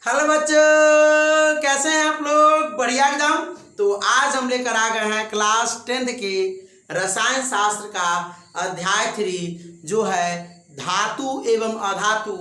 Hello बच्चों, कैसे हैं आप लोग? बढ़िया एकदम। तो आज हम लेकर आ गए हैं क्लास 10th के रसायन शास्त्र का अध्याय 3 जो है धातु एवं अधातु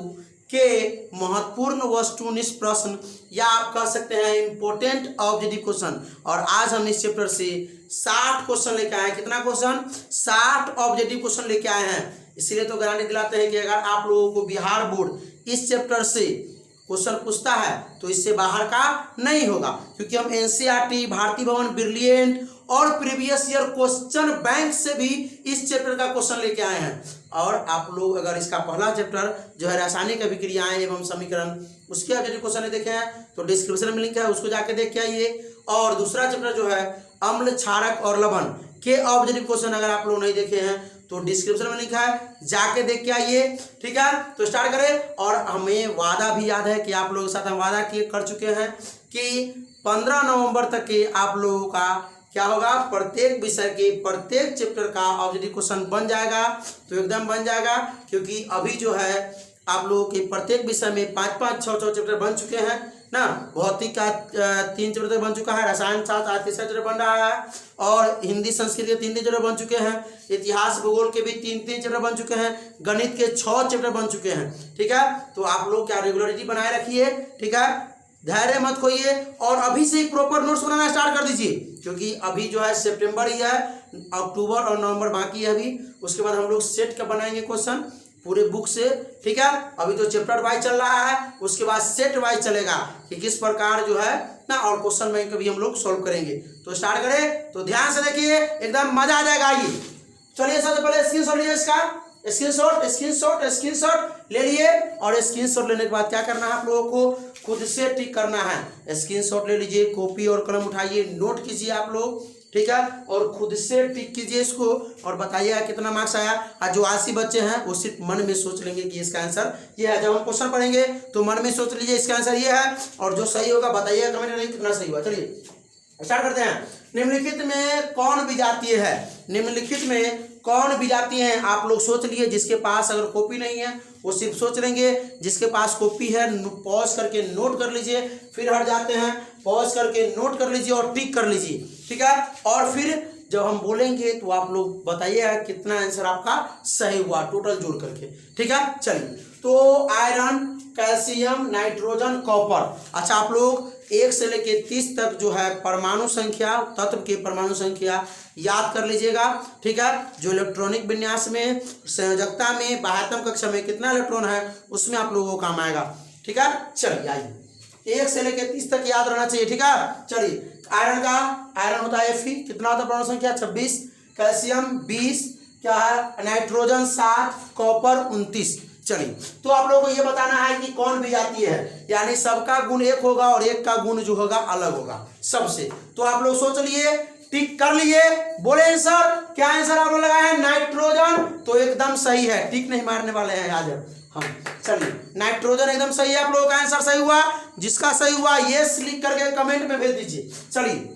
के महत्वपूर्ण वस्तुनिष्ठ प्रश्न या आप कह सकते हैं इंपोर्टेंट ऑब्जेक्टिव क्वेश्चन। और आज हम इस चैप्टर से 60 क्वेश्चन लेके आए हैं। कितना क्वेश्चन? 60 ऑब्जेक्टिव क्वेश्चन लेके आए हैं। इसीलिए तो गारंटी दिलाते हैं कि अगर आप लोगों को बिहार बोर्ड इस चैप्टर से क्वेश्चन पूछता है तो इससे बाहर का नहीं होगा, क्योंकि हम एनसीईआरटी, भारतीय भवन, ब्रिलियंट और प्रीवियस ईयर क्वेश्चन बैंक से भी इस चैप्टर का क्वेश्चन लेके आए हैं। और आप लोग अगर इसका पहला चैप्टर जो है रासायनिक अभिक्रियाएं एवं समीकरण, उसके ऑब्जेक्टिव क्वेश्चन नहीं देखे हैं तो डिस्क्रिप्शन में लिंक है, उसको जाके देख के आइए। और दूसरा चैप्टर जो है अम्ल, क्षारक और लवण के ऑब्जेक्टिव क्वेश्चन अगर आप लोग नहीं देखे हैं तो डिस्क्रिप्शन में लिखा है, जाके देख के आइए। ठीक है, तो स्टार्ट करें। और हमें वादा भी याद है कि आप लोगों के साथ हम वादा कर चुके हैं कि 15 नवंबर तक के आप लोगों का क्या होगा, प्रत्येक विषय के प्रत्येक चैप्टर का ऑब्जेक्टिव क्वेश्चन बन जाएगा। तो एकदम बन जाएगा, क्योंकि अभी जो है आप लोगों के प्रत्येक विषय में 5-5, 6-6 चैप्टर बन चुके हैं ना। भौतिक का 3 चैप्टर तक बन चुका है, रसायन शास्त्र आज तीसरा चैप्टर बन रहा है, और हिंदी संस्कृत के 3 चैप्टर बन चुके हैं, इतिहास भूगोल के भी 3 चैप्टर बन चुके हैं, गणित के 6 चैप्टर बन चुके हैं। ठीक है, तो आप लोग क्या रेगुलरिटी बनाए रखिए। ठीक है, धैर्य मत खोइए और अभी से ही प्रॉपर नोट्स बनाना स्टार्ट कर दीजिए, क्योंकि अभी जो है सितंबर ही है, अक्टूबर और नवंबर बाकी है अभी। उसके बाद हम लोग सेट का बनाएंगे क्वेश्चन पूरे बुक से। ठीक है, अभी तो चैप्टर वाइज चल रहा है, उसके बाद सेट वाइज चलेगा कि किस प्रकार जो है ना, और क्वेश्चन बैंक भी हम लोग सॉल्व करेंगे। तो स्टार्ट करें, तो ध्यान से देखिए, एकदम मजा आ जाएगा। आइए चलिए, सबसे पहले स्क्रीनशॉट लीजिए, इसका स्क्रीनशॉट ले लिए। और स्क्रीनशॉट लेने के बाद क्या करना है आप लोगों को, खुद से टिक करना है। स्क्रीनशॉट ले लीजिए, कॉपी और कलम उठाइए, नोट कीजिए आप लोग। ठीक है, और खुद से टिक कीजिए इसको और बताइएगा कितना मार्क्स आया। और जो 80 बच्चे हैं वो सिर्फ मन में सोच लेंगे कि इसका आंसर ये है। जब हम क्वेश्चन पढ़ेंगे तो मन में सोच लीजिए इसका आंसर ये है, और जो सही होगा बताइएगा कमेंट में कितना सही हुआ। चलिए स्टार्ट करते हैं। निम्नलिखित में कौन विजातीय है? निम्नलिखित में कौन विजातीय है? आप लोग सोच लिए। जिसके पास अगर कॉपी नहीं है वो सिर्फ सोच लेंगे, जिसके पास कॉपी है पॉज करके नोट कर लीजिए, फिर हट जाते हैं, पॉज करके नोट कर लीजिए और टिक कर लीजिए। ठीक है, और फिर जब हम बोलेंगे तो आप लोग बताइएगा कितना आंसर आपका सही हुआ टोटल जोड़ करके। ठीक है, चलिए। तो आयरन, कैल्शियम, नाइट्रोजन, कॉपर। अच्छा, आप लोग 1 से लेके 30 तक जो है परमाणु संख्या, तत्व के परमाणु संख्या याद कर लीजिएगा। ठीक है, जो इलेक्ट्रॉनिक विन्यास में, संयोजकता में, बाह्यतम कक्षा में कितना इलेक्ट्रॉन है उसमें आप लोगों को काम आएगा। ठीक है, चलिए आइए 1 से लेके 30 तक याद रहना चाहिए। ठीक है, चलिए। आयरन होता है Fe, कितना होता है परमाणु संख्या 26, कैल्शियम 20, क्या है नाइट्रोजन 7, कॉपर 29। चलिए, तो आप लोगों को ये बताना है कि कौन विजातीय है, यानी सबका गुण 1 होगा और एक का गुण जो होगा अलग होगा सबसे। तो आप लोग सोच लिए, टिक कर लिए, बोले आंसर। क्या आंसर आप लोग लगाए हैं? नाइट्रोजन। तो एकदम सही है, टिक नहीं मारने वाले हैं आज हम। चलिए, नाइट्रोजन एकदम सही है, आप लोगों का आंसर सही हुआ। जिसका सही हुआ यस लिख करके कमेंट में भेज दीजिए। चलिए,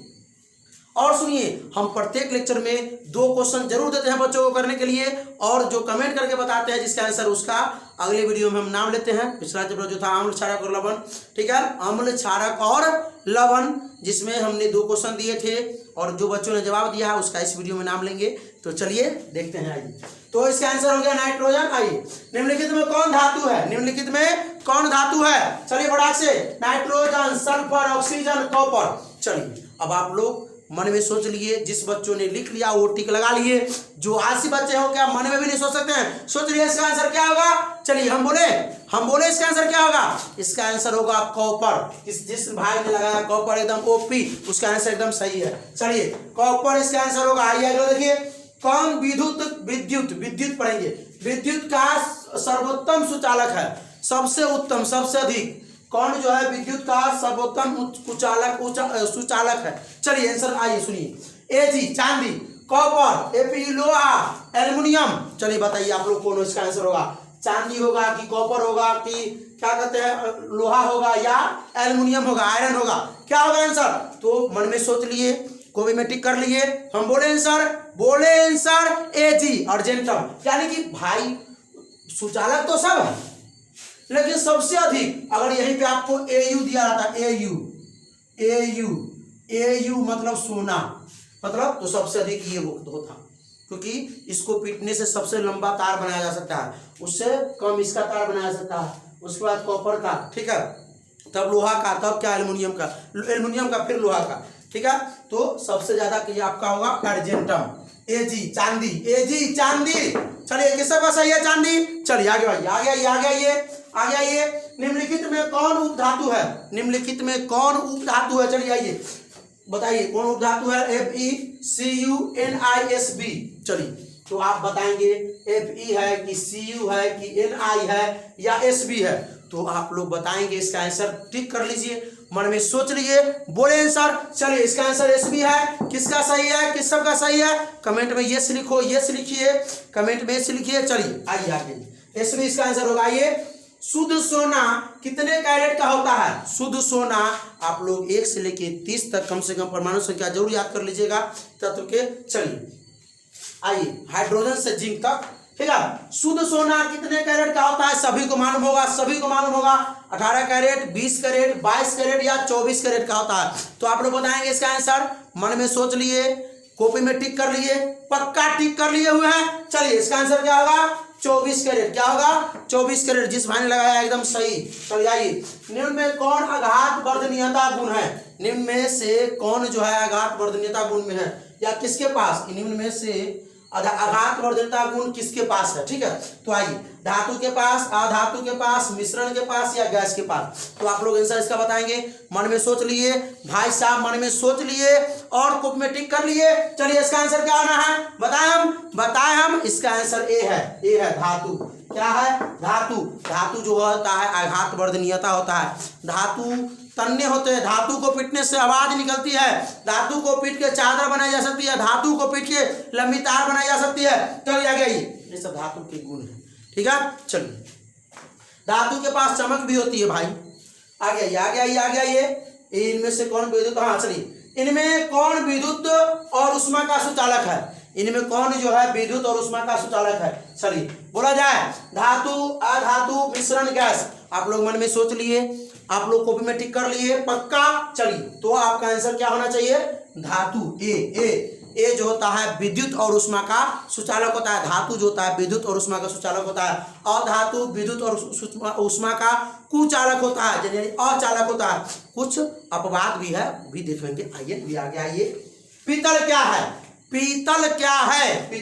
और सुनिए, हम प्रत्येक लेक्चर में 2 क्वेश्चन जरूर देते हैं बच्चों को करने के लिए, और जो कमेंट करके बताते हैं जिसका आंसर उसका अगले वीडियो में हम नाम लेते हैं। पिछला चैप्टर जो था अम्ल, क्षारक और लवण। ठीक है, अम्ल, क्षारक और लवण, जिसमें हमने 2 क्वेश्चन दिए थे, और जो बच्चों ने जवाब दिया है उसका इस वीडियो में नाम लेंगे। तो चलिए देखते हैं। आइए, तो इसका आंसर हो गया नाइट्रोजन। आइए, निम्नलिखित में कौन धातु है? निम्नलिखित में कौन धातु है? चलिए फटाक से, नाइट्रोजन, सल्फर, ऑक्सीजन, कॉपर। चलिए, अब आप लोग मन में सोच लिए। जिस बच्चों ने लिख लिया वो टिक लगा लिए, जो 80 बच्चे हो क्या मन में भी नहीं सोच सकते हैं? सोच लिए इसका आंसर क्या होगा। चलिए हम बोले इसका आंसर क्या होगा? इसका आंसर होगा कॉपर। जिस भाई ने लगाया कॉपर एकदम ओपी, उसका आंसर एकदम सही है। चलिए, कॉपर इसका आंसर होगा। आइए अगला देखिए, कौन विद्युत पढ़ेंगे। विद्युत का सर्वोत्तम सुचालक है, सबसे उत्तम, सबसे अधिक। कौन जो है विद्युत का सर्वोत्तम सुचालक है? चलिए आंसर आइए सुनिए। Ag चांदी, कॉपर, Fe लोहा, एल्युमिनियम। चलिए बताइए आप लोग कौन इसका आंसर होगा? चांदी होगा कि कॉपर होगा कि क्या कहते हैं लोहा होगा या एल्युमिनियम होगा, आयरन होगा? क्या होगा आंसर? तो मन में सोच लिए, कोई में टिक कर लिए। हम बोले आंसर Ag अर्जेंटम, यानी कि भाई सुचालक तो सब है लेकिन सबसे अधिक अगर यहीं पे आपको AU दिया रहता, AU मतलब सोना, मतलब तो सबसे अधिक ये होता, क्योंकि इसको पीटने से सबसे लंबा तार बनाया जा सकता है, उससे कम इसका तार बनाया जा सकता है, उसके बाद कॉपर का, ठीक है, तब लोहा का, तब क्या एल्युमिनियम का, फिर लोहा का, ठीक है। तो सबसे ज्यादा ये आपका होगा अर्जेंटम, AG चांदी। चलिए किसका का सही है? चांदी। चलिए आगे बढ़िए, आ गया ये निम्नलिखित में कौन उपधातु है? चलिए आइए बताइए कौन उपधातु है? FeCuNiSb। चलिए तो आप बताएंगे Fe है कि Cu है कि Ni है या Sb है, तो आप लोग बताएंगे। इसका आंसर टिक कर लीजिए, मन में सोच लीजिए, बोले आंसर। चलिए इसका आंसर Sb है। किसका सही है, किस सब का सही है? कमेंट में यस लिखो, यस लिखिए, कमेंट में यस लिखिए। चलिए आइए आगे, Sb इसका आंसर होगा। ये शुद्ध सोना कितने कैरेट का होता है? शुद्ध सोना आप लोग 1 से लेके 30 तक कम से कम परमाणु संख्या जरूर याद कर लीजिएगा तत्व के। चलिए आइए हाइड्रोजन से जिंक तक, ठीक है। शुद्ध सोना कितने कैरेट का होता है? सभी को मालूम होगा, 18 कैरेट, 20 कैरेट, 22 कैरेट या 24 कैरेट का होता है। तो आप लोग बताएंगे इसका आंसर, मन में सोच लिए, कॉपी में टिक कर लिए, पक्का टिक कर लिए हुए हैं। चलिए इसका आंसर क्या होगा? 24 कैरेट। क्या होगा? 24 कैरेट। जिस भाई ने लगाया एकदम सही। चलिए आइए, निम्न में कौन आघात वर्धनीयता गुण है? निम्न में से कौन जो है आघात वर्धनीयता गुण में है, या किसके पास? निम्न में से आघात वर्धनीयता गुण किसके पास है? ठीक है, तो आइए, धातु के पास, अधातु के पास, मिश्रण के पास या गैस के पास? तो आप लोग आंसर इसका बताएंगे। मन में सोच लिए भाई साहब, मन में सोच लिए और कॉपी में टिक कर लिए। चलिए इसका आंसर क्या होना है? बताएं हम। इसका आंसर ए है धातु। क्या है? धातु जो होता है आघात वर्धनीयता होता है। धातु तन्य होते हैं, धातु को पीटने से आवाज निकलती है, धातु को पीट के चादर बनाई जा सकती है, धातु को पीट के लंबी तार बनाई जा सकती है। चलिए आगे आइए, ये सब धातु के गुण है, ठीक है। चलिए धातु के पास चमक भी होती है भाई। आगे आइए, इनमें से कौन विद्युत, हाँ चलिए, इनमें कौन विद्युत और उष्मा का सुचालक है? इनमें कौन जो है विद्युत और उष्मा का सुचालक है? चलिए बोला जाए, धातु, अधातु, मिश्रण, गैस। आप लोग मन में सोच लिए, आप लोग कॉपी में टिक कर लिए, पक्का। चलिए तो आपका आंसर क्या होना चाहिए? धातु। ए जो होता है विद्युत और उष्मा का सुचालक होता है। धातु जो होता है विद्युत और उष्मा का सुचालक होता है। अधातु विद्युत और उष्मा का कुचालक होता है, यानी अचालक होता है। कुछ अपवाद भी है, भी देखेंगे। आइए आगे आइए, पीतल क्या है? पीतल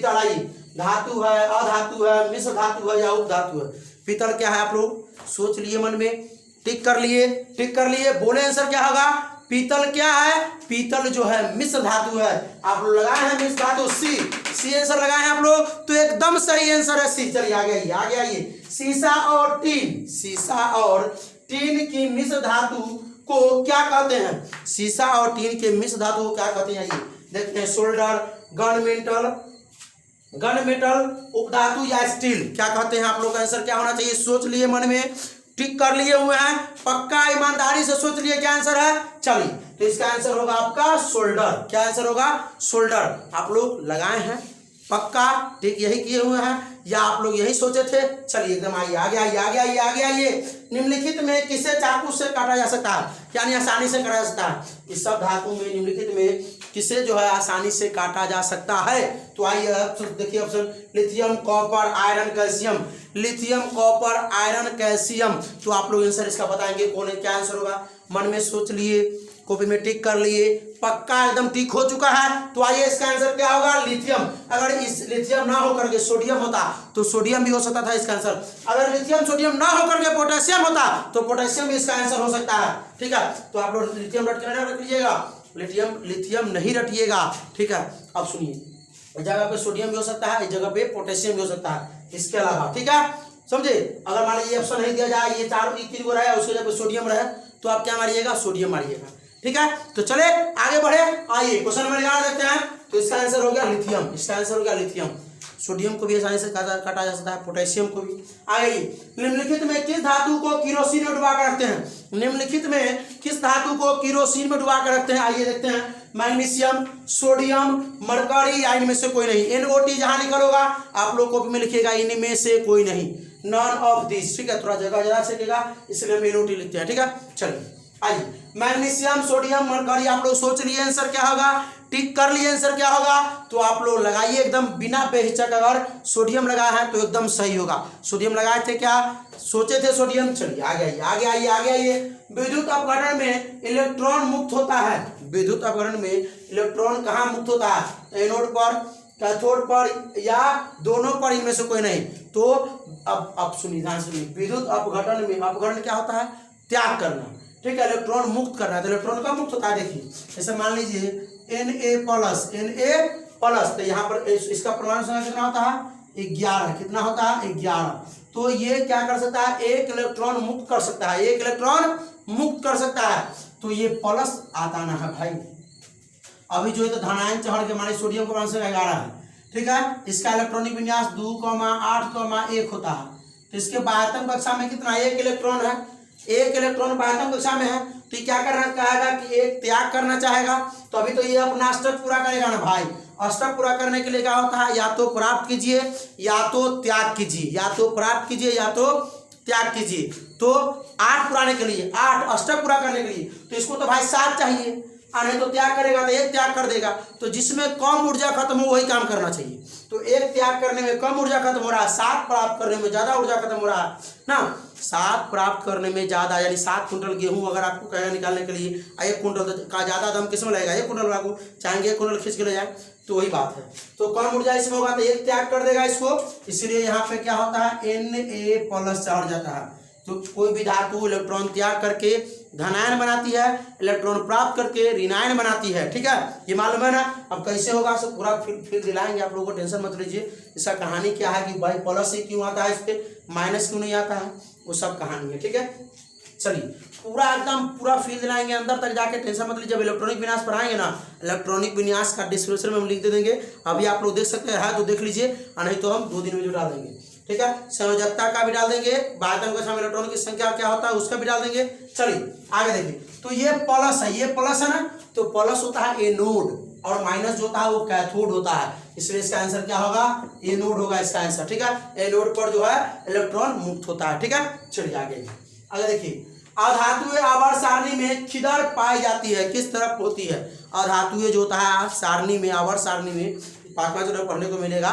आइए, धातु है, अधातु है, मिश्र धातु है या उपधातु है? पीतल क्या है? आप लोग सोच लिए, मन में टिक कर लिए, बोले आंसर क्या होगा? पीतल क्या है? पीतल जो है मिश्र धातु है। आप लोग लगाए हैं मिश्र धातु, सी आंसर लगाए हैं आप लोग, तो एकदम सही आंसर है सी। चलिए आगे आइए, शीशा और टीन की मिश्र धातु को क्या कहते हैं? शीशा और टीन के मिश्र धातु को क्या कहते हैं? आइए देखते हैं, सोल्डर, गन मेटल, उपधातु या स्टील, क्या कहते हैं? आप लोग का आंसर क्या होना चाहिए? सोच लिए, मन में टिक कर लिए हुए हैं, पक्का ईमानदारी से सोच लिए क्या आंसर है? चलिए तो इसका आंसर होगा आपका सोल्डर। क्या आंसर होगा? सोल्डर। आप लोग लगाए हैं, पक्का टिक यही किए हुए हैं, या आप लोग यही सोचे थे? चलिए एकदम आइए, आगे आइए। निम्नलिखित में किसे चाकू से काटा जा सकता है, यानी आसानी से काटा जा सकता है? इस सब धातु में निम्नलिखित में किसे जो है आसानी से काटा जा सकता है? तो आइए देखिए option, lithium, copper, iron, calcium. Lithium, copper, iron, calcium. तो आप लोग आंसर इसका बताएंगे कौन है, क्या आंसर होगा? मन में सोच लिए, कॉपी में टिक कर लिए, पक्का एकदम टिक हो चुका है। तो आइए इसका आंसर क्या होगा? लिथियम। अगर इस लिथियम ना होकर के सोडियम होता तो सोडियम भी हो सकता था इसका आंसर। अगर लिथियम सोडियम ना होकर के पोटेशियम होता तो पोटेशियम भी इसका आंसर हो सकता है, ठीक है। तो आप लोग लिथियम रख लीजिएगा, लिथियम नहीं रटिएगा, ठीक है। अब सुनिए, इस जगह पे सोडियम भी हो सकता है, इस जगह पे पोटेशियम भी हो सकता है, इसके अलावा, ठीक है, समझे। अगर मान लीजिए ऑप्शन नहीं दिया जाए, ये 3 गो रहे, उसके जगह पे सोडियम रहे, तो आप क्या मारिएगा? सोडियम मारिएगा, ठीक है। तो चले आगे बढ़े, आइए क्वेश्चन नंबर 11 देखते हैं। तो इसका आंसर हो गया लिथियम, इसका आंसर हो गया लिथियम। सोडियम को भी आसानी से काटा जा सकता है, पोटेशियम को भी। आगे निम्नलिखित में किस धातु को किरोसिन में डुबा कर रखते हैं? निम्नलिखित में किस धातु को किरोसिन में डुबा कर रखते हैं? आइए देखते हैं, मैग्नीशियम, सोडियम, मरकरी, या इनमें से कोई नहीं। NOT जहां लिखा होगा आप लोग कॉपी में लिखिएगा, इनमें से कोई नहीं। नॉन ऑफ दिस, ठीक है, थोड़ा जगह ज्यादा सकेगा इसलिए हम NOT लिखते हैं, ठीक है। चलिए आइए, मैग्नीशियम, सोडियम, मरकरी, आप लोग सोच लिए आंसर क्या होगा, टिक कर लिए आंसर क्या होगा, तो आप लोग लगाइए एकदम बिना बेहिचक। अगर सोडियम लगाया है तो एकदम सही होगा। सोडियम लगाए थे क्या, सोचे थे सोडियम। चलिए आगे आइए, आगे आइए, आगे आइए। विद्युत अपघटन में इलेक्ट्रॉन मुक्त होता है। विद्युत अपघटन में इलेक्ट्रॉन कहाँ मुक्त होता है, एनोड पर, कैथोड पर या दोनों पर, इनमें से कोई नहीं। तो अब सुनिए, ध्यान सुनिए, विद्युत अपघटन में, अपघटन क्या होता है, त्याग करना, ठीक है, इलेक्ट्रॉन मुक्त करना है। तो इलेक्ट्रॉन कब मुक्त होता है, देखिए जैसे मान लीजिए Na+, तो यहाँ पर इसका परमाणु संख्या कितना होता है, 11। कितना होता है, 11। तो ये क्या कर सकता है, एक इलेक्ट्रॉन मुक्त कर सकता है, एक इलेक्ट्रॉन मुक्त कर सकता है। तो ये प्लस आता ना है भाई। अभी जो है तो धनायन चढ़ के हमारे सोडियम का परमाणु संख्या 11 है, ठीक है। इसका इलेक्ट्रॉनिक विन्यास 2,8,1 होता है। तो इसके बाह्यतम कक्षा में कितना, एक इलेक्ट्रॉन है, एक इलेक्ट्रॉन बाह्यतम कक्षा में है। तो ये क्या करना चाहेगा कि एक त्याग करना चाहेगा। तो अभी तो ये अपना अष्टक पूरा करेगा ना भाई। अष्टक पूरा करने के लिए क्या होता है, या तो प्राप्त कीजिए या तो त्याग कीजिए, या तो प्राप्त कीजिए या तो त्याग कीजिए। तो 8 पुराने के लिए, 8 अष्टक पूरा करने के लिए, तो इसको तो भाई 7 चाहिए, नहीं तो त्याग करेगा तो एक त्याग कर देगा। तो जिसमें कम ऊर्जा खत्म हो वही काम करना चाहिए। तो एक त्याग करने में कम ऊर्जा खत्म हो रहा है, 7 प्राप्त करने में ज्यादा ऊर्जा खत्म हो रहा है ना। 7 प्राप्त करने में ज्यादा, यानी 7 कुंटल गेहूं अगर आपको कहेगा निकालने के लिए, 1 कुंटल का ज्यादा दम किसमें लगेगा, 1 कुंटल आपको चाहेंगे 1 कुंटल खींच के ले जाए, तो वही बात है। तो कम ऊर्जा इसमें होगा तो एक त्याग कर देगा इसको, इसलिए यहाँ पे क्या होता है, Na+ चढ़ जाता है। तो कोई भी धातु इलेक्ट्रॉन त्याग करके धनायन बनाती है, इलेक्ट्रॉन प्राप्त करके ऋणायन बनाती है, ठीक है, ये मालूम है ना। अब कैसे होगा सब पूरा फिर दिलाएंगे आप लोगों को, टेंशन मत लीजिए। इसका कहानी क्या है कि भाई प्लस ही क्यों आता है, इस पे माइनस क्यों नहीं आता है, वो सब कहानी है, ठीक है। चलिए पूरा एकदम पूरा फील दिलाएंगे अंदर तक जाके, टेंशन मत लीजिए। जब इलेक्ट्रॉनिक विन्यास पढ़ाएंगे ना, इलेक्ट्रॉनिक विन्यास का डिस्क्रिप्शन में हम लिख दे देंगे। अभी आप लोग देख सकते हैं तो देख लीजिए, नहीं तो हम 2 दिन में जो डाल देंगे, ठीक है। संयोजकता का भी डाल देंगे, बाह्यतम कक्षा में इलेक्ट्रॉन की संख्या क्या होता है उसका भी डाल देंगे। चलिए आगे देखिए, तो ये प्लस है, ये प्लस है ना, तो प्लस होता है एनोड और माइनस जो होता है वो कैथोड होता है, इसलिए इसका आंसर क्या होगा, एनोड होगा इसका आंसर, ठीक है। एनोड पर जो है इलेक्ट्रॉन मुक्त होता है, ठीक है। चलिए आगे देखिए, अधातुएं आवर्त सारणी में किधर पाई जाती है, किस तरफ होती है। अधातुएं जो होता है सारणी में, आवर्त सारणी में 5वां चरण पढ़ने को मिलेगा,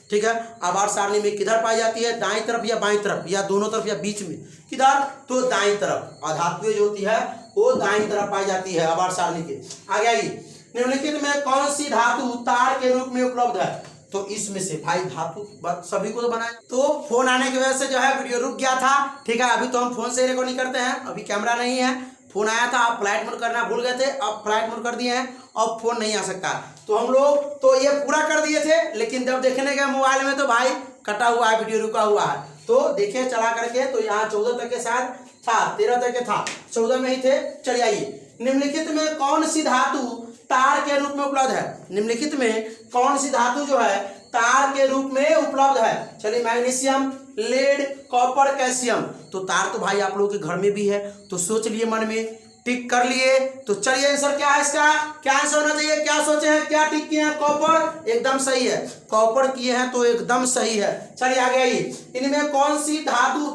ठीक है। आवर्त सारणी में किधर पाई जाती है, दाईं तरफ या बाईं तरफ या दोनों तरफ या बीच में, किधर, तो दाईं तरफ। अधातुएं जो होती है वो दाईं तरफ पाई जाती है आवर्त सारणी के। आगे आइए, निम्नलिखित में कौन सी धातु तार के रूप में उपलब्ध है। तो इसमें से भाई धातु सभी को तो बनाया, तो फोन आने की वजह से जो है वीडियो रुक गया था, ठीक है। अभी तो हम फोन से रिकॉर्डिंग करते हैं, अभी कैमरा नहीं है। फोन आया था, आप फ्लाइट मोड करना भूल गए थे, अब फ्लाइट मोड कर दिए हैं, अब फोन नहीं आ सकता। तो हम लोग तो ये पूरा कर दिए थे, लेकिन जब देखने गए मोबाइल में तो भाई कटा हुआ है, वीडियो रुका हुआ है। तो देखिए चला करके, तो यहाँ 14 तक के साथ था, 13 तक के था, 14 में ही थे। चलिए आइए, निम्नलिखित में कौन सी धातु तार के रूप में उपलब्ध है। निम्नलिखित में कौन सी धातु जो है तार के रूप में उपलब्ध है। चलिए, मैग्नीशियम, लेड, कॉपर, कैल्शियम। तो तार तो भाई आप लोगों के घर में भी है, तो सोच लिए मन में, टिक कर लिए। तो चलिए आंसर क्या है इसका, क्या आंसर होना चाहिए, क्या सोचे हैं, क्या टिक किए हैं, कॉपर, एकदम सही है। कॉपर किए हैं तो एकदम सही है। चलिए आगे आइए, इनमें कौन सी धातु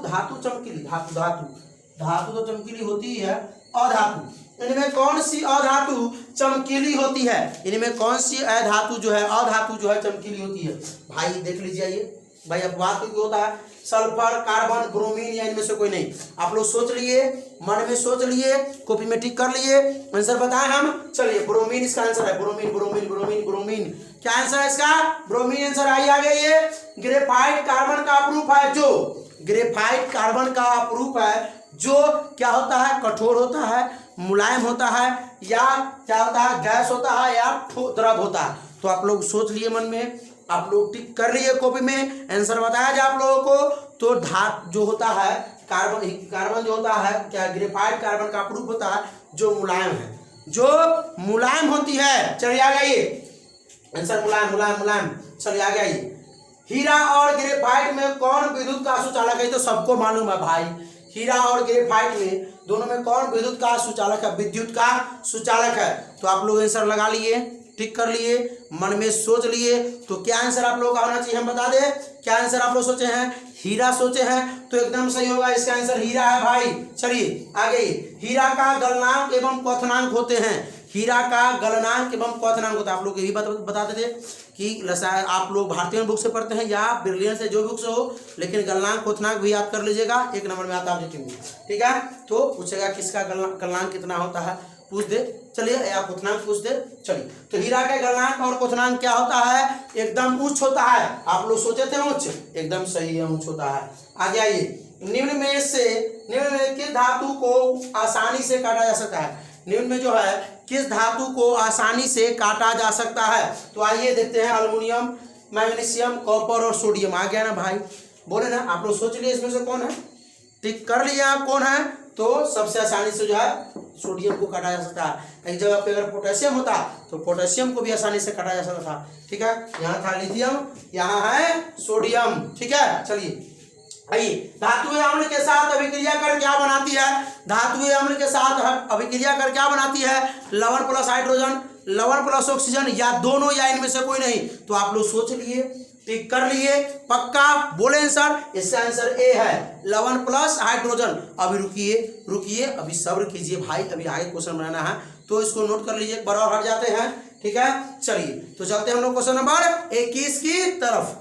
चमकीली, धातु तो चमकीली होती ही है। अधातु, इनमें कौन सी अधातु चमकीली होती है, इनमें कौन सी अधातु जो है, अधातु जो है चमकीली होती है। भाई देख लीजिए, ये भाई अब बात क्यों होता है, सल्फर, कार्बन, ब्रोमीन या इनमें से कोई नहीं। आप लोग सोच लिए, मन में सोच लिए, कॉपी में टिक कर लिए, आंसर बताएं हम। चलिए, ब्रोमीन इसका आंसर है, ब्रोमीन ब्रोमीन ब्रोमीन ब्रोमीन। क्या आंसर है इसका, ब्रोमीन आंसर। आइए आगे, ये ग्रेफाइट कार्बन का अपरूप है, जो ग्रेफाइट कार्बन का अपरूप है, जो क्या होता है, कठोर होता है, मुलायम होता है, या क्या होता है, गैस होता है या द्रव होता है। तो आप लोग सोच लिए मन में, आप लोग टिक कर लिए कॉपी में, आंसर बताया जाए आप लोगों को। तो धातु जो होता है, कार्बन जो होता है, क्या ग्रेफाइट कार्बन का अपरूप होता है जो मुलायम है, जो मुलायम होती है। चलिए आगे आइए, आंसर मुलायम मुलायम मुलायम। चलिए आगे आइए, हीरा और ग्रेफाइट में कौन विद्युत का सुचालक है। तो सबको मालूम है भाई, हीरा और ग्रेफाइट में दोनों में कौन विद्युत का सुचालक है, विद्युत का सुचालक है। तो आप लोग आंसर लगा लिए, टिक कर लिए, मन में सोच लिए। तो क्या आंसर आप लोगों का होना चाहिए हम बता दें, क्या आंसर आप लोग सोचे हैं, हीरा सोचे हैं तो एकदम सही होगा, इसका आंसर हीरा है भाई। चलिए आगे, हीरा का गलनांक एवं क्वथनांक होते हैं। हीरा का गलनांक एवं क्वथनांक होता है। आप लोग यही बताते थे कि आप लोग भारतीय बुक से पढ़ते हैं या ब्रिलियंट से जो बुक से हो, लेकिन गलनांक क्वथनांक भी याद कर लीजिएगा, 1 नंबर में आता है ऑब्जेक्टिव में। ठीक है, तो पूछेगा किसका गलनांक कितना होता है, पूछ दे। चलिए या क्वथनांक पूछ दे। चलिए तो हीरा का गलनांक और क्वथनांक क्या होता है, एकदम उच्च होता है। आप लोग सोचे थे उच्च, एकदम सही है, उच्च होता है। आगे आइए, निम्न में किस धातु को आसानी से काटा जा सकता है। निम्न में जो है किस धातु को आसानी से काटा जा सकता है, तो आइए देखते हैं। एल्युमिनियम, मैग्नीशियम, कॉपर और सोडियम। आ गया ना भाई, बोले ना, आप लोग सोच लिए इसमें से कौन है, टिक कर लिया आप कौन है, तो सबसे आसानी से जो है सोडियम को काटा जा सकता है। एक जगह पे अगर पोटेशियम होता तो पोटेशियम को भी आसानी से काटा जा सकता था। ठीक है, यहाँ था लिथियम, यहाँ है सोडियम। ठीक है, चलिए आइए, धातुएं अम्ल के साथ अभिक्रिया कर क्या बनाती है। धातुएं अम्ल के साथ अभिक्रिया कर क्या बनाती है, लवण प्लस हाइड्रोजन, लवण प्लस ऑक्सीजन, या दोनों, या इनमें से कोई नहीं। तो आप लोग सोच लिए, टिक कर लिए, पक्का बोले आंसर। इसका आंसर ए है, लवण प्लस हाइड्रोजन। अभी रुकिए, अभी सब्र कीजिए भाई, अभी आगे क्वेश्चन बनाना है, तो इसको नोट कर लीजिए, बराबर हट जाते हैं। ठीक है, चलिए तो चलते हैं हम लोग क्वेश्चन नंबर 21 की तरफ।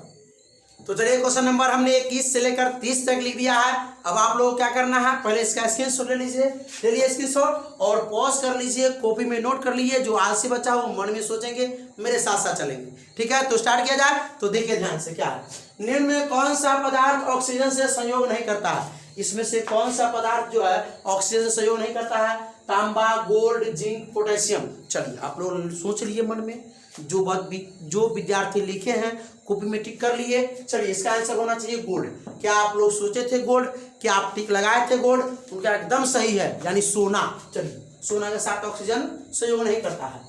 तो चलिए क्वेश्चन नंबर हमने 21 से लेकर 30 तक लिख दिया है। अब आप लोग क्या करना है, पहले इसका स्क्रीनशॉट ले लिए स्क्रीनशॉट, और पॉज कर लीजिए, कॉपी में नोट कर लीजिए। जो आलसी बच्चा हो मन में सोचेंगे, मेरे साथ साथ चलेंगे। ठीक है, तो स्टार्ट किया जाए। तो देखिए ध्यान से, क्या है, निम्न में कौन सा पदार्थ ऑक्सीजन से संयोग नहीं करता है। इसमें से कौन सा पदार्थ जो है ऑक्सीजन से सहयोग नहीं करता है, तांबा, गोल्ड, जिंक, पोटेशियम। चलिए आप लोग सोच लिए मन में, जो विद्यार्थी लिखे हैं कॉपी में टिक कर लिए। चलिए इसका आंसर होना चाहिए गोल्ड। क्या आप लोग सोचे थे गोल्ड, क्या आप टिक लगाए थे गोल्ड, उनका एकदम सही है, यानी सोना। चलिए सोना के साथ ऑक्सीजन सहयोग नहीं करता है,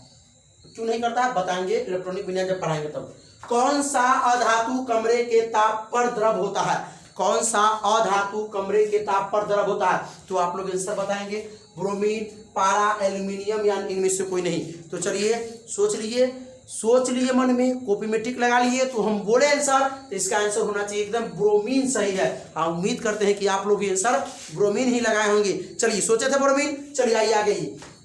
क्यों नहीं करता है बताएंगे, इलेक्ट्रॉनिक विज्ञान जब पढ़ाएंगे तब। कौन सा अधातु कमरे के ताप पर द्रव होता है, कौन सा अधातु कमरे के ताप पर द्रव होता है, तो आप लोग आंसर बताएंगे। ब्रोमीन, पारा, एल्यूमिनियम, या इनमें से कोई नहीं। तो चलिए सोच लिए मन में, कॉपी में टिक लगा लिए, तो हम बोले आंसर, तो इसका आंसर होना चाहिए एकदम ब्रोमीन सही है। हम उम्मीद करते हैं कि आप लोग भी आंसर ब्रोमीन ही लगाए होंगे। चलिए सोचे थे ब्रोमीन। चलिए आइए आगे,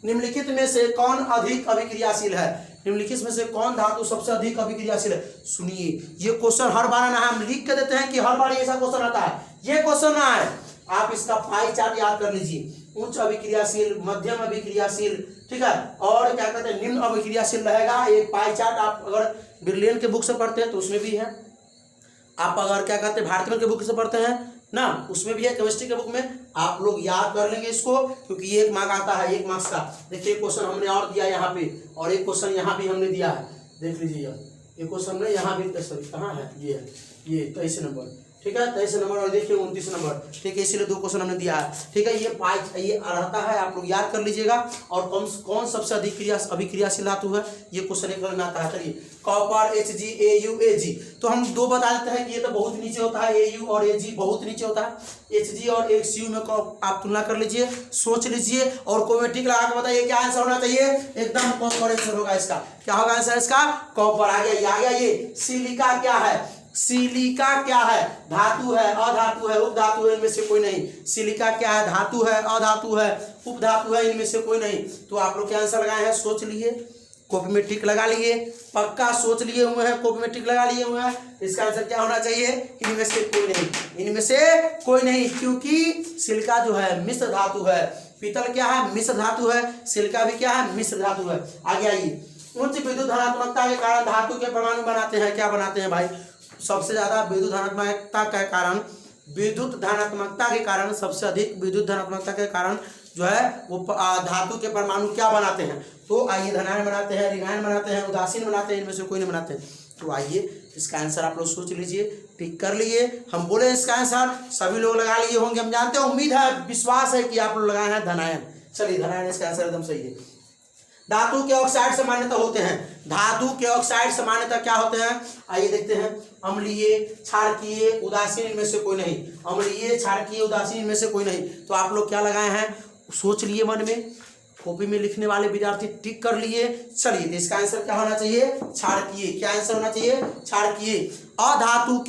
निम्नलिखित में से कौन अधिक अभिक्रियाशील है, निम्नलिखित में से कौन धातु सबसे अधिक अभिक्रियाशील है। सुनिए, ये क्वेश्चन हर बार आना है, हम लिख के देते हैं कि हर बार ऐसा क्वेश्चन आता है, ये क्वेश्चन ना है। आप इसका पाई चार्ट याद कर लीजिए, उच्च अभिक्रियाशील, मध्यम अभिक्रियाशील, ठीक है, और क्या कहते हैं निम्न अभिक्रियाशील रहेगा। एक पाई चार्ट आप अगर ब्रिलियंट के बुक से पढ़ते हैं तो उसमें भी है, आप अगर क्या कहते हैं भारतीय के बुक से पढ़ते हैं ना, उसमें भी है, केमिस्ट्री के बुक में। आप लोग याद कर लेंगे इसको, क्योंकि ये 1 मार्क आता है, 1 मार्क्स का। देखिए क्वेश्चन हमने और दिया यहाँ पे, और एक क्वेश्चन यहाँ भी हमने दिया है, देख लीजिए। ये क्वेश्चन हमने यहाँ भी, सॉरी कहाँ है, ये 23 नंबर, ठीक है, 23 नंबर, और देखिए 29 नंबर, ठीक है, इसीलिए 2 क्वेश्चन हमने दिया है। ठीक है, ये रहता है, आप लोग याद कर लीजिएगा। और कौन सबसे अधिक अभिक्रियाशील धातु है, ये क्वेश्चन एक में आता है। चलिए कॉपर, Hg, Au, Ag, तो हम 2 बता देते हैं कि ये तो बहुत नीचे होता है, Au और Ag बहुत नीचे होता है। Hg और Cu में आप तुलना कर लीजिए, सोच लीजिए, और कोई टिक लगा के बताइए क्या आंसर होना चाहिए। एकदम कॉपर आंसर होगा इसका। क्या होगा आंसर इसका, कॉपर। आ गया ये। सिलिका क्या है, सिलिका क्या है, धातु है, अधातु है, उपधातु है, इनमें से कोई नहीं। सिलिका क्या है, धातु है, अधातु है, उपधातु है, इनमें से कोई नहीं। तो आप लोग क्या आंसर लगाए हैं, सोच लिए, कॉपी में टिक लगा लिए, पक्का सोच लिए हुए हैं, कॉपी में टिक लगा लिए हुए हैं। इसका आंसर क्या होना चाहिए, इनमें से कोई नहीं, इनमें से कोई नहीं, क्योंकि सिलिका जो है मिश्र धातु है। पीतल क्या है, मिश्र धातु है, सिलिका भी क्या है, मिश्र धातु है। आगे आइए, उच्च विद्युत धनात्मकता के कारण धातु के परमाणु बनाते हैं, क्या बनाते हैं भाई, सबसे ज्यादा विद्युत धनात्मकता के कारण सबसे अधिक विद्युत धनात्मकता के कारण जो है वो धातु के परमाणु क्या बनाते हैं। तो आइए, धनायन बनाते हैं, ऋणायन बनाते हैं, उदासीन बनाते हैं, इनमें से कोई नहीं बनाते हैं। तो आइए इसका आंसर आप लोग सोच लीजिए, टिक कर लिए। हम बोले इसका आंसर, सभी लोग लगा लिए होंगे, हम जानते हैं, उम्मीद है, विश्वास है कि आप लोग लगाए हैं धनायन। चलिए धनायन इसका आंसर एकदम सही है। धातु के ऑक्साइड सामान्यतः होते हैं, धातु के ऑक्साइड सामान्यतः क्या होते हैं, आइए देखते हैं। अम्लीय, क्षारकीय, उदासीन, इनमें से कोई नहीं। अम्लीय, क्षारकीय, उदासीन, इनमें से कोई नहीं। तो आप लोग क्या लगाए हैं, सोच लिए मन में, कॉपी में लिखने वाले विद्यार्थी टिक कर लिए। चलिए तो इसका आंसर क्या होना चाहिए, क्षारकीय। क्या आंसर होना चाहिए, क्षारकीय। अधातु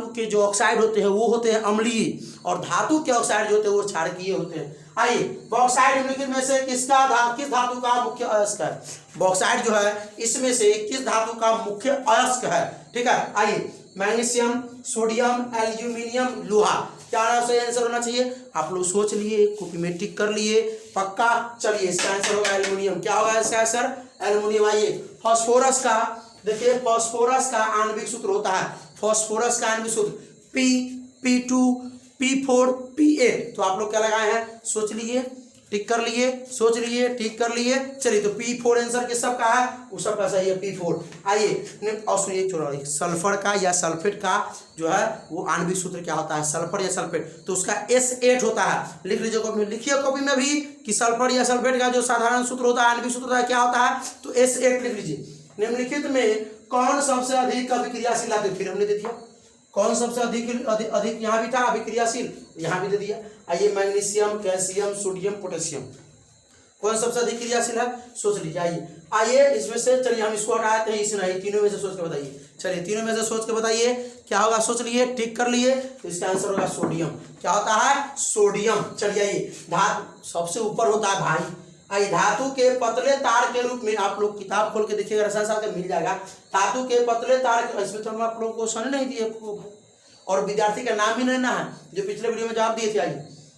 के जो ऑक्साइड होते हैं वो होते हैं अम्लीय, और धातु के ऑक्साइड जो होते हैं वो क्षारकीय होते हैं। आइए, बॉक्साइड निम्नलिखित में से किस धातु का मुख्य अयस्क है। बॉक्साइड जो है इसमें से किस धातु का मुख्य अयस्क है, ठीक है। आइए, मैग्नीशियम, सोडियम, एल्यूमिनियम, लोहा। क्या सही आंसर होना चाहिए, आप लोग सोच लिए, कॉपी में टिक कर लिए, पक्का। चलिए इसका आंसर होगा एल्यूमिनियम। क्या होगा इसका आंसर, एल्यूमिनियम। आइए, फास्फोरस का देखिए, फास्फोरस का आणविक सूत्र होता है, फास्फोरस का आणविक सूत्र P2 P4 P8। तो आप लोग क्या लगाए हैं, सोच लिए, टिक कर लिए, सोच लिए, टिक कर लिए। चलिए तो P4 आंसर किस सब का है, वो सब का सही है P4। आइए और सुनिए, छोड़ा सल्फर का या सल्फेट का जो है वो आणविक सूत्र क्या होता है, सल्फर या सल्फेट, तो उसका S8 होता है। लिख लीजिए कॉपी में, लिखिए कॉपी में भी कि सल्फर या सल्फेट का जो साधारण सूत्र होता है, आणविक सूत्र होता है, क्या होता है, तो S8 लिख लीजिए। निम्नलिखित में कौन सबसे अधिक अभिक्रियाशील आते, फिर हमने दे दिया कौन सबसे अधिक यहाँ भी था अभिक्रियाशील, यहाँ भी दे दिया। आइए, मैग्नीशियम, कैल्शियम, सोडियम, पोटेशियम, कौन सबसे अधिक क्रियाशील है, सोच लीजिए। आइए इसमें से, चलिए हम इसको हटाते हैं, इसे नहीं, तीनों में से सोच के बताइए। चलिए तीनों में से सोच के बताइए क्या होगा, सोच लिए, टिक कर लिए, तो इसका आंसर होगा सोडियम। क्या होता है, सोडियम। चलिए, आइए, धातु सबसे ऊपर होता है भाई। आइए, धातु के पतले तार के रूप में, आप लोग किताब खोल के देखिएगा, रसायन शास्त्र मिल जाएगा। धातु के पतले तार, इसमें तो हम आप लोगों को क्वेश्चन नहीं दिए और विद्यार्थी का नाम ही लेना है जो पिछले वीडियो में जवाब दिए थे।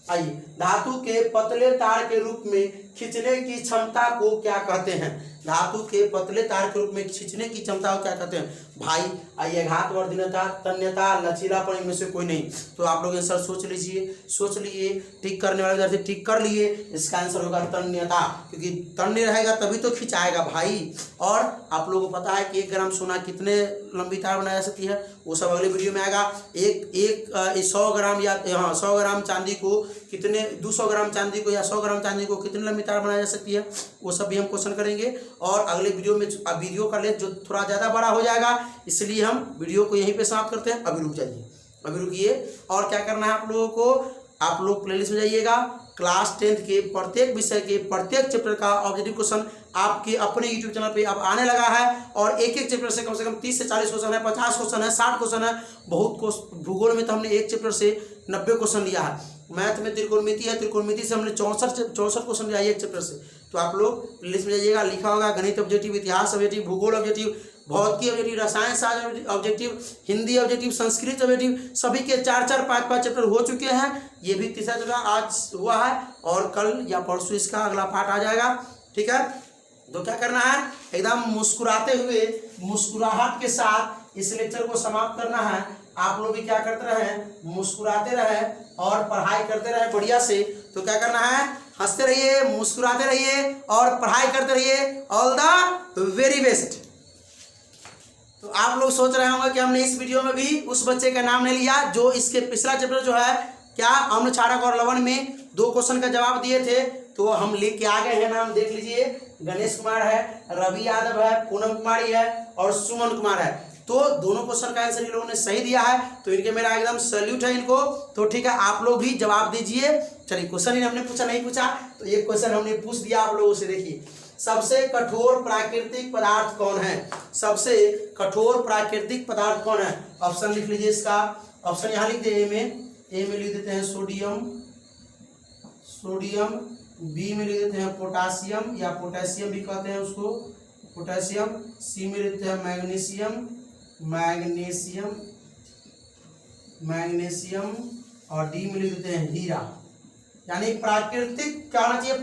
आइए, धातु के पतले तार के रूप में खींचने की क्षमता को क्या कहते हैं, धातु के पतले तार के रूप में खींचने की क्षमता को क्या कहते हैं भाई। आइए, घातवर्धनता, तन्यता, लचीलापन, इनमें से कोई नहीं, तो आप लोग आंसर सोच लीजिए, सोच लिए, टिक करने वाले विद्यार्थी टिक कर लिए। इसका आंसर होगा तन्यता, क्योंकि तन्य रहेगा तभी तो खिंचाएगा भाई। और आप लोगों को पता है कि 1 ग्राम सोना कितने लंबी तार बनाया जा सकती है, वो सब अगले वीडियो में आएगा। 100 ग्राम या 100 ग्राम चांदी को कितने, 200 ग्राम चांदी को या 100 ग्राम चांदी को कितनी लंबी तार बनाया जा सकती है, वो सब भी हम क्वेश्चन करेंगे। और अगले वीडियो में वीडियो का लेंथ जो थोड़ा ज़्यादा बड़ा हो जाएगा, इसलिए हम वीडियो को यहीं पे समाप्त करते हैं। अभी रुक जाइए, अभी रुकिए। और क्या करना है आप लोगों को, आप लोग प्लेलिस्ट में जाइएगा, क्लास 10th के प्रत्येक विषय के प्रत्येक चैप्टर का ऑब्जेक्टिव क्वेश्चन आपके अपने यूट्यूब चैनल पे अब आने लगा है। और एक एक चैप्टर से कम 30 से 40 क्वेश्चन है, 50 क्वेश्चन है, 60 क्वेश्चन है, बहुत। भूगोल में तो हमने एक चैप्टर से 90 क्वेश्चन लिया है। मैथ में त्रिकोणमिति है, त्रिकोणमिति से हमने 64 क्वेश्चन लिया है एक चैप्टर से। तो आप लोग लिस्ट में जाइएगा, लिखा होगा गणित ऑब्जेक्टिव, इतिहास ऑब्जेक्टिव, भूगोल ऑब्जेक्टिव, भौतिकी ऑब्जेक्टिव, रसायन शास्त्र objective, Hindi objective, Sanskrit objective, सभी के 4-4, 5-5 चैप्टर हो चुके हैं। ये भी तीसरा चैप्टर आज हुआ है और कल या परसों इसका अगला पार्ट आ जाएगा, ठीक है। तो क्या करना है, एकदम मुस्कुराते हुए, मुस्कुराहट के साथ इस लेक्चर को समाप्त करना है। आप लोग भी क्या करते रहे, मुस्कुराते रहे और पढ़ाई करते रहे बढ़िया से। तो क्या करना है, हंसते रहिए, मुस्कुराते रहिए और पढ़ाई करते रहिए। All the very best. तो आप लोग सोच रहे होंगे कि हमने इस वीडियो में भी उस बच्चे का नाम नहीं लिया जो इसके पिछला चैप्टर जो है क्या अम्ल क्षारक और लवण में 2 क्वेश्चन का जवाब दिए थे, तो हम लेके आ गए हैं। नाम देख लीजिए, गणेश कुमार है, रवि यादव है, पूनम कुमारी है और सुमन कुमार है। तो दोनों क्वेश्चन का आंसर इन लोगों ने सही दिया है, तो इनके मेरा एकदम सैल्यूट है इनको। तो ठीक है, आप लोग भी जवाब दीजिए। चलिए, क्वेश्चन ही हमने पूछा नहीं पूछा, तो एक क्वेश्चन हमने पूछ दिया आप लोगों से। देखिए, सबसे कठोर प्राकृतिक पदार्थ कौन है, सबसे कठोर प्राकृतिक पदार्थ कौन है। ऑप्शन लिख लीजिए, इसका ऑप्शन यहाँ लिख दे, ए में लिख देते हैं सोडियम, बी में लिख देते हैं पोटासियम या पोटेशियम भी कहते हैं उसको, पोटेशियम, सी में लिख देते हैं मैग्नीशियम और डी में लिख देते हैं हीरा। यानी प्राकृतिक क्या होना चाहिए,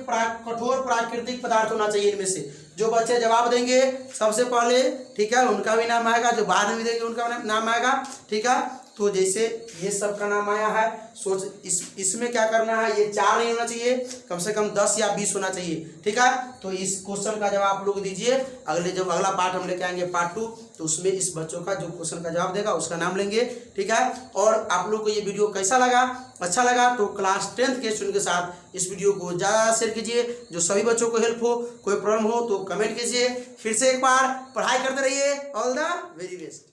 कठोर प्राकृतिक पदार्थ होना चाहिए। इनमें से जो बच्चे जवाब देंगे सबसे पहले, ठीक है, उनका भी नाम आएगा, जो बाद में भी देंगे उनका नाम आएगा, ठीक है। तो जैसे ये सब का नाम आया है, सोच इसमें क्या करना है, ये 4 नहीं होना चाहिए, कम से कम 10 या 20 होना चाहिए, ठीक है। तो इस क्वेश्चन का जवाब आप लोग दीजिए। जब अगला पार्ट हम लेके आएंगे पार्ट 2, तो उसमें इस बच्चों का जो क्वेश्चन का जवाब देगा उसका नाम लेंगे, ठीक है। और आप लोग को ये वीडियो कैसा लगा, अच्छा लगा तो क्लास 10th के स्टूडेंट के साथ इस वीडियो को ज़्यादा शेयर कीजिए, जो सभी बच्चों को हेल्प हो। कोई प्रॉब्लम हो तो कमेंट कीजिए। फिर से एक बार पढ़ाई करते रहिए। All the very best.